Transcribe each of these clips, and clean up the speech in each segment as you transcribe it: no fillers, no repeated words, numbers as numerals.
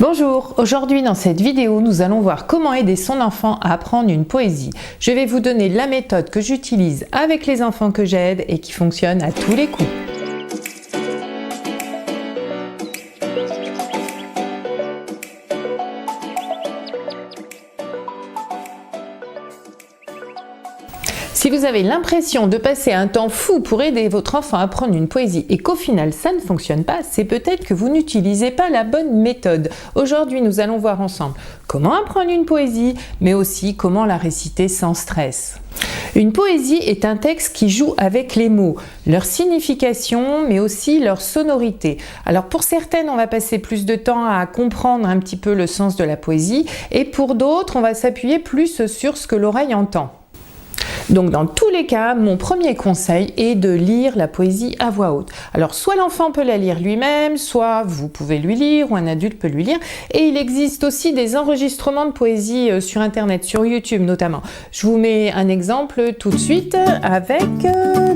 Bonjour, aujourd'hui dans cette vidéo, nous allons voir comment aider son enfant à apprendre une poésie. Je vais vous donner la méthode que j'utilise avec les enfants que j'aide et qui fonctionne à tous les coups. Si vous avez l'impression de passer un temps fou pour aider votre enfant à apprendre une poésie et qu'au final ça ne fonctionne pas, c'est peut-être que vous n'utilisez pas la bonne méthode. Aujourd'hui, nous allons voir ensemble comment apprendre une poésie, mais aussi comment la réciter sans stress. Une poésie est un texte qui joue avec les mots, leur signification, mais aussi leur sonorité. Alors pour certaines, on va passer plus de temps à comprendre un petit peu le sens de la poésie, et pour d'autres, on va s'appuyer plus sur ce que l'oreille entend. Donc dans tous les cas, mon premier conseil est de lire la poésie à voix haute. Alors soit l'enfant peut la lire lui-même, soit vous pouvez lui lire ou un adulte peut lui lire. Et il existe aussi des enregistrements de poésie sur internet, sur YouTube notamment. Je vous mets un exemple tout de suite avec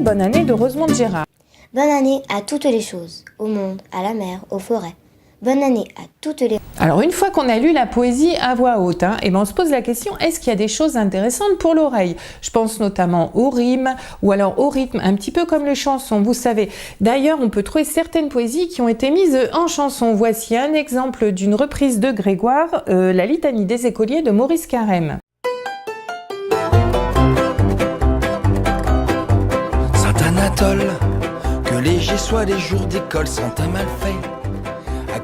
Bonne année de Rosemonde Gérard. Bonne année à toutes les choses, au monde, à la mer, aux forêts. Bonne année à toutes les... Alors une fois qu'on a lu la poésie à voix haute, et on se pose la question, est-ce qu'il y a des choses intéressantes pour l'oreille? Je pense notamment aux rimes ou alors au rythme, un petit peu comme les chansons, vous savez. D'ailleurs, on peut trouver certaines poésies qui ont été mises en chanson. Voici un exemple d'une reprise de Grégoire, la litanie des écoliers de Maurice Carême. Saint-Anatole, que léger soient les jours d'école sans un mal fait.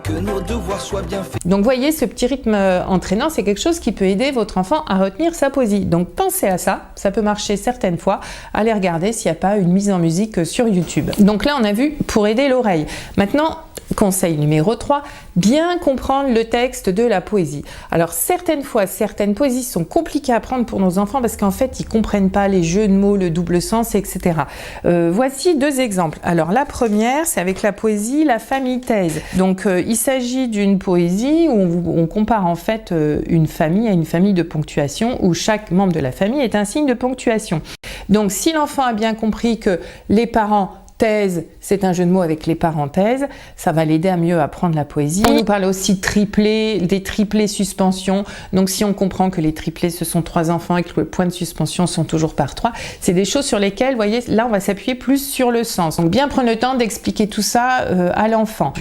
Que nos devoirs soient bien faits. Donc vous voyez, ce petit rythme entraînant, c'est quelque chose qui peut aider votre enfant à retenir sa poésie. Donc pensez à ça, ça peut marcher certaines fois. Allez regarder s'il n'y a pas une mise en musique sur YouTube. Donc là, on a vu pour aider l'oreille. Maintenant, conseil numéro 3, bien comprendre le texte de la poésie. Alors certaines fois, certaines poésies sont compliquées à apprendre pour nos enfants parce qu'en fait, ils ne comprennent pas les jeux de mots, le double sens, etc. Voici deux exemples. Alors la première, c'est avec la poésie La famille Thèse. Donc il s'agit d'une poésie où on compare en fait une famille à une famille de ponctuation où chaque membre de la famille est un signe de ponctuation. Donc si l'enfant a bien compris que les parents thèse, c'est un jeu de mots avec les parenthèses, ça va l'aider à mieux apprendre la poésie. On nous parle aussi de triplés, des triplés suspensions. Donc si on comprend que les triplés ce sont 3 enfants et que le point de suspension sont toujours par 3, c'est des choses sur lesquelles, vous voyez, là on va s'appuyer plus sur le sens. Donc bien prendre le temps d'expliquer tout ça à l'enfant.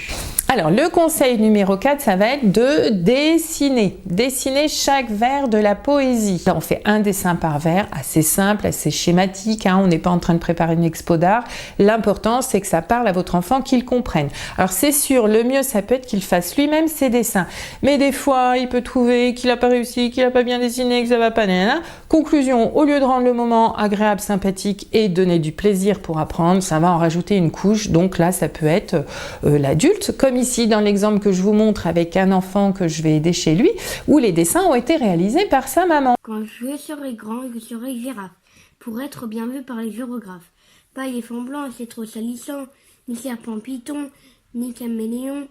Alors le conseil numéro 4, ça va être de dessiner. Dessiner chaque vers de la poésie. Là, on fait un dessin par vers, assez simple, assez schématique. On n'est pas en train de préparer une expo d'art. L'important, c'est que ça parle à votre enfant, qu'il comprenne. Alors c'est sûr, le mieux, ça peut être qu'il fasse lui-même ses dessins. Mais des fois, il peut trouver qu'il n'a pas réussi, qu'il n'a pas bien dessiné, que ça va pas. Nanana. Conclusion, au lieu de rendre le moment agréable, sympathique et donner du plaisir pour apprendre, ça va en rajouter une couche. Donc là, ça peut être l'adulte, comme ici dans l'exemple que je vous montre avec un enfant que je vais aider chez lui, où les dessins ont été réalisés par sa maman. Quand je serai grand, je serai girafe, pour être bien vu par les géographes. Pas éléphant blanc, c'est trop salissant, ni serpent python, ni caméléon.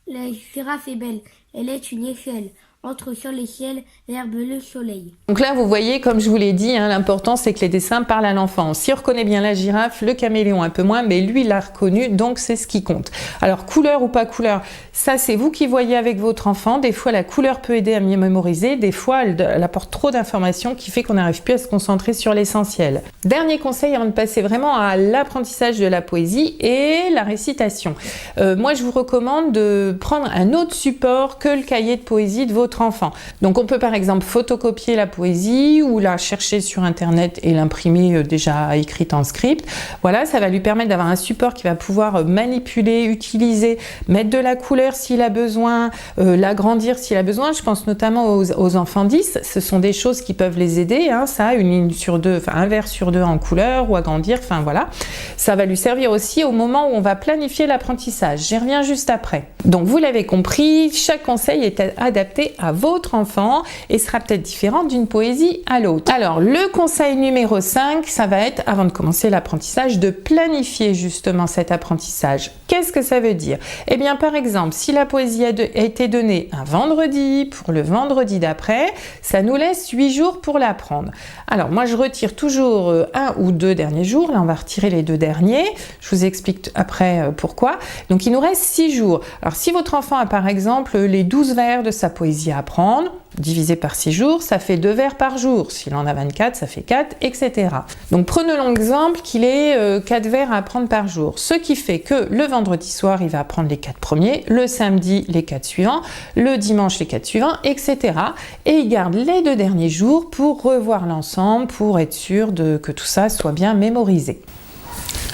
La girafe est belle, elle est une échelle, entre sur les ciels, l'herbe, le soleil. Donc là, vous voyez, comme je vous l'ai dit, l'important c'est que les dessins parlent à l'enfant. S'il reconnaît bien la girafe, le caméléon un peu moins, mais lui, il l'a reconnu, donc c'est ce qui compte. Alors, couleur ou pas couleur, ça c'est vous qui voyez avec votre enfant. Des fois, la couleur peut aider à mieux mémoriser. Des fois, elle apporte trop d'informations qui fait qu'on n'arrive plus à se concentrer sur l'essentiel. Dernier conseil avant de passer vraiment à l'apprentissage de la poésie et la récitation. Moi, je vous recommande de prendre un autre support que le cahier de poésie de votre enfant. Donc on peut par exemple photocopier la poésie ou la chercher sur internet et l'imprimer déjà écrite en script. Voilà, ça va lui permettre d'avoir un support qui va pouvoir manipuler, utiliser, mettre de la couleur s'il a besoin, l'agrandir s'il a besoin. Je pense notamment aux enfants 10, ce sont des choses qui peuvent les aider, ça, une ligne sur 2, enfin un vers sur 2 en couleur ou agrandir, enfin voilà. Ça va lui servir aussi au moment où on va planifier l'apprentissage. J'y reviens juste après. Donc vous l'avez compris, chaque conseil est adapté à votre enfant et sera peut-être différente d'une poésie à l'autre. Alors, le conseil numéro 5, ça va être, avant de commencer l'apprentissage, de planifier justement cet apprentissage. Qu'est-ce que ça veut dire? Eh bien, par exemple, si la poésie a été donnée un vendredi, pour le vendredi d'après, ça nous laisse 8 jours pour l'apprendre. Alors, moi, je retire toujours 1 ou 2 derniers jours. Là, on va retirer les 2 derniers. Je vous explique après pourquoi. Donc, il nous reste 6 jours. Alors, si votre enfant a, par exemple, les 12 vers de sa poésie à apprendre, divisé par 6 jours, ça fait 2 vers par jour. S'il en a 24, ça fait 4, etc. Donc, prenons l'exemple qu'il ait 4 vers à apprendre par jour. Ce qui fait que le vendredi soir, il va apprendre les 4 premiers, le samedi, les 4 suivants, le dimanche, les 4 suivants, etc. Et il garde les 2 derniers jours pour revoir l'ensemble, pour être sûr que tout ça soit bien mémorisé.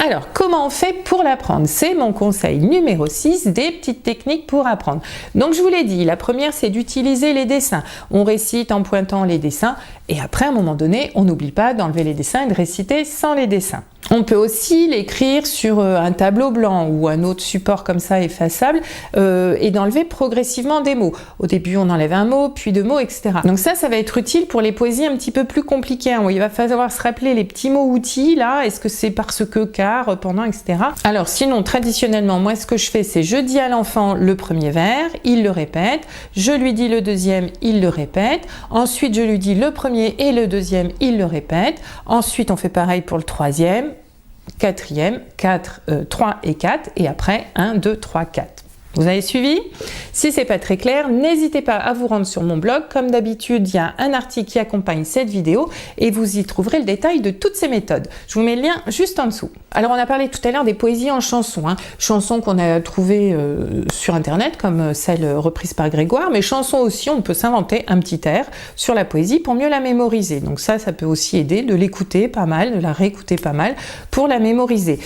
Alors, comment on fait pour l'apprendre? C'est mon conseil numéro 6, des petites techniques pour apprendre. Donc, je vous l'ai dit, la première, c'est d'utiliser les dessins. On récite en pointant les dessins et après, à un moment donné, on n'oublie pas d'enlever les dessins et de réciter sans les dessins. On peut aussi l'écrire sur un tableau blanc ou un autre support comme ça effaçable et d'enlever progressivement des mots. Au début, on enlève un mot, puis 2 mots, etc. Donc ça va être utile pour les poésies un petit peu plus compliquées, hein, où il va falloir se rappeler les petits mots outils, là, est-ce que c'est parce que, car, pendant, etc. Alors sinon, traditionnellement, moi, ce que je fais, c'est je dis à l'enfant le premier vers, il le répète, je lui dis le deuxième, il le répète, ensuite je lui dis le premier et le deuxième, il le répète, ensuite on fait pareil pour le troisième, quatrième, 3 et 4, et après 1, 2, 3, 4. Vous avez suivi? Si c'est pas très clair, n'hésitez pas à vous rendre sur mon blog. Comme d'habitude, il y a un article qui accompagne cette vidéo et vous y trouverez le détail de toutes ces méthodes. Je vous mets le lien juste en dessous. Alors, on a parlé tout à l'heure des poésies en chansons, hein. Chansons qu'on a trouvées sur Internet, comme celle reprise par Grégoire, mais chansons aussi, on peut s'inventer un petit air sur la poésie pour mieux la mémoriser. Donc ça peut aussi aider de l'écouter pas mal, de la réécouter pas mal pour la mémoriser.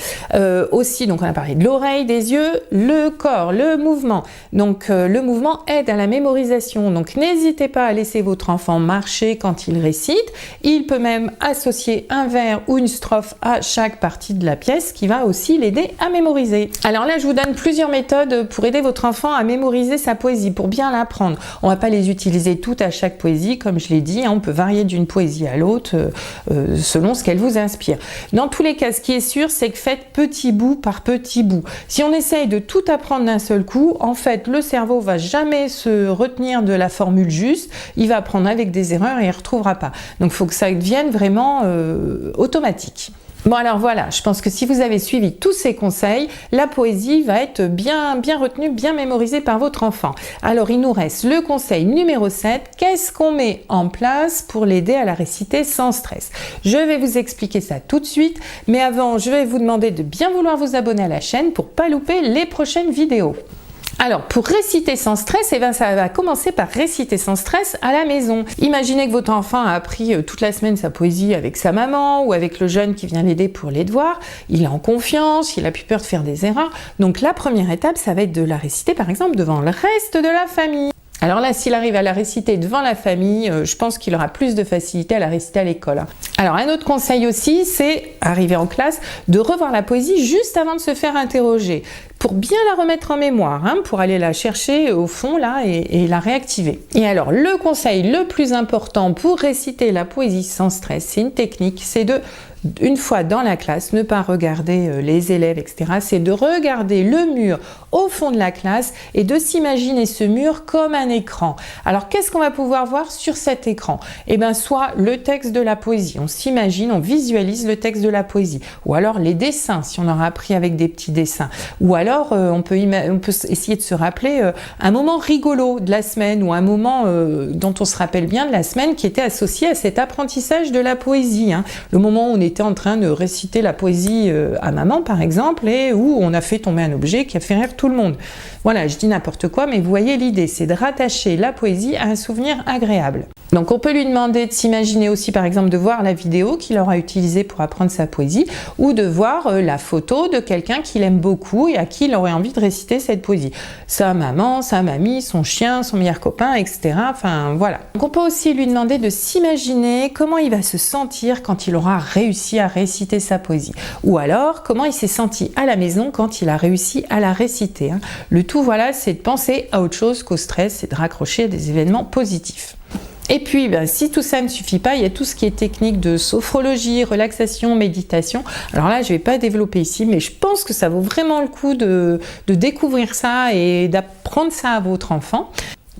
Aussi, donc on a parlé de l'oreille, des yeux, le corps, le mouvement. Donc le mouvement aide à la mémorisation. Donc n'hésitez pas à laisser votre enfant marcher quand il récite. Il peut même associer un vers ou une strophe à chaque partie de la pièce qui va aussi l'aider à mémoriser. Alors là, je vous donne plusieurs méthodes pour aider votre enfant à mémoriser sa poésie, pour bien l'apprendre. On ne va pas les utiliser toutes à chaque poésie, comme je l'ai dit, hein, on peut varier d'une poésie à l'autre selon ce qu'elle vous inspire. Dans tous les cas, ce qui est sûr, c'est que faites petit bout par petit bout. Si on essaye de tout apprendre d'un seul coup, en fait, le cerveau va jamais se retenir de la formule juste, il va apprendre avec des erreurs et il ne retrouvera pas. Donc, il faut que ça devienne vraiment automatique. Bon alors voilà, je pense que si vous avez suivi tous ces conseils, la poésie va être bien retenue, bien mémorisée par votre enfant. Alors il nous reste le conseil numéro 7, qu'est-ce qu'on met en place pour l'aider à la réciter sans stress? Je vais vous expliquer ça tout de suite, mais avant je vais vous demander de bien vouloir vous abonner à la chaîne pour ne pas louper les prochaines vidéos. Alors, pour réciter sans stress, eh bien, ça va commencer par réciter sans stress à la maison. Imaginez que votre enfant a appris toute la semaine sa poésie avec sa maman ou avec le jeune qui vient l'aider pour les devoirs. Il est en confiance, il a plus peur de faire des erreurs. Donc, la première étape, ça va être de la réciter, par exemple, devant le reste de la famille. Alors là, s'il arrive à la réciter devant la famille, je pense qu'il aura plus de facilité à la réciter à l'école. Alors un autre conseil aussi, c'est, arrivé en classe, de revoir la poésie juste avant de se faire interroger, pour bien la remettre en mémoire, hein, pour aller la chercher au fond là et la réactiver. Et alors le conseil le plus important pour réciter la poésie sans stress, c'est une technique, c'est de, une fois dans la classe, ne pas regarder les élèves, etc. C'est de regarder le mur au fond de la classe et de s'imaginer ce mur comme un écran. Alors qu'est-ce qu'on va pouvoir voir sur cet écran? Eh bien soit le texte de la poésie, on s'imagine, on visualise le texte de la poésie, ou alors les dessins, si on aura appris avec des petits dessins, ou alors on peut essayer de se rappeler un moment rigolo de la semaine ou un moment dont on se rappelle bien de la semaine qui était associé à cet apprentissage de la poésie, hein. Le moment où on était en train de réciter la poésie à maman par exemple et où on a fait tomber un objet qui a fait rire tout le monde. Voilà, je dis n'importe quoi, mais vous voyez l'idée, c'est de rattacher la poésie à un souvenir agréable. Donc on peut lui demander de s'imaginer aussi par exemple de voir la vidéo qu'il aura utilisée pour apprendre sa poésie ou de voir la photo de quelqu'un qu'il aime beaucoup et à qui il aurait envie de réciter cette poésie. Sa maman, sa mamie, son chien, son meilleur copain, etc. Enfin voilà. Donc on peut aussi lui demander de s'imaginer comment il va se sentir quand il aura réussi réussi à réciter sa poésie. Ou alors, comment il s'est senti à la maison quand il a réussi à la réciter. Le tout, voilà, c'est de penser à autre chose qu'au stress et de raccrocher à des événements positifs. Et puis, si tout ça ne suffit pas, il y a tout ce qui est technique de sophrologie, relaxation, méditation. Alors là, je ne vais pas développer ici, mais je pense que ça vaut vraiment le coup de découvrir ça et d'apprendre ça à votre enfant.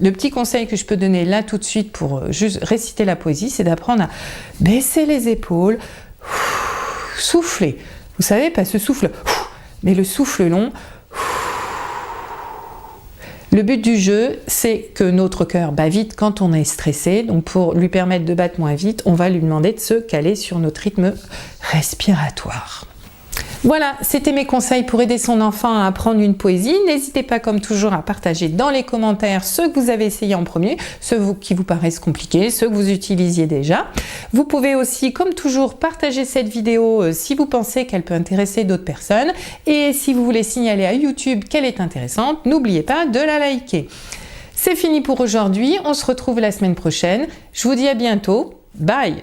Le petit conseil que je peux donner là tout de suite pour juste réciter la poésie, c'est d'apprendre à baisser les épaules, souffler. Vous savez, pas ce souffle, mais le souffle long. Le but du jeu, c'est que notre cœur bat vite quand on est stressé. Donc pour lui permettre de battre moins vite, on va lui demander de se caler sur notre rythme respiratoire. Voilà, c'était mes conseils pour aider son enfant à apprendre une poésie. N'hésitez pas comme toujours à partager dans les commentaires ceux que vous avez essayé en premier, ceux qui vous paraissent compliqués, ceux que vous utilisiez déjà. Vous pouvez aussi, comme toujours, partager cette vidéo si vous pensez qu'elle peut intéresser d'autres personnes. Et si vous voulez signaler à YouTube qu'elle est intéressante, n'oubliez pas de la liker. C'est fini pour aujourd'hui, on se retrouve la semaine prochaine. Je vous dis à bientôt, bye!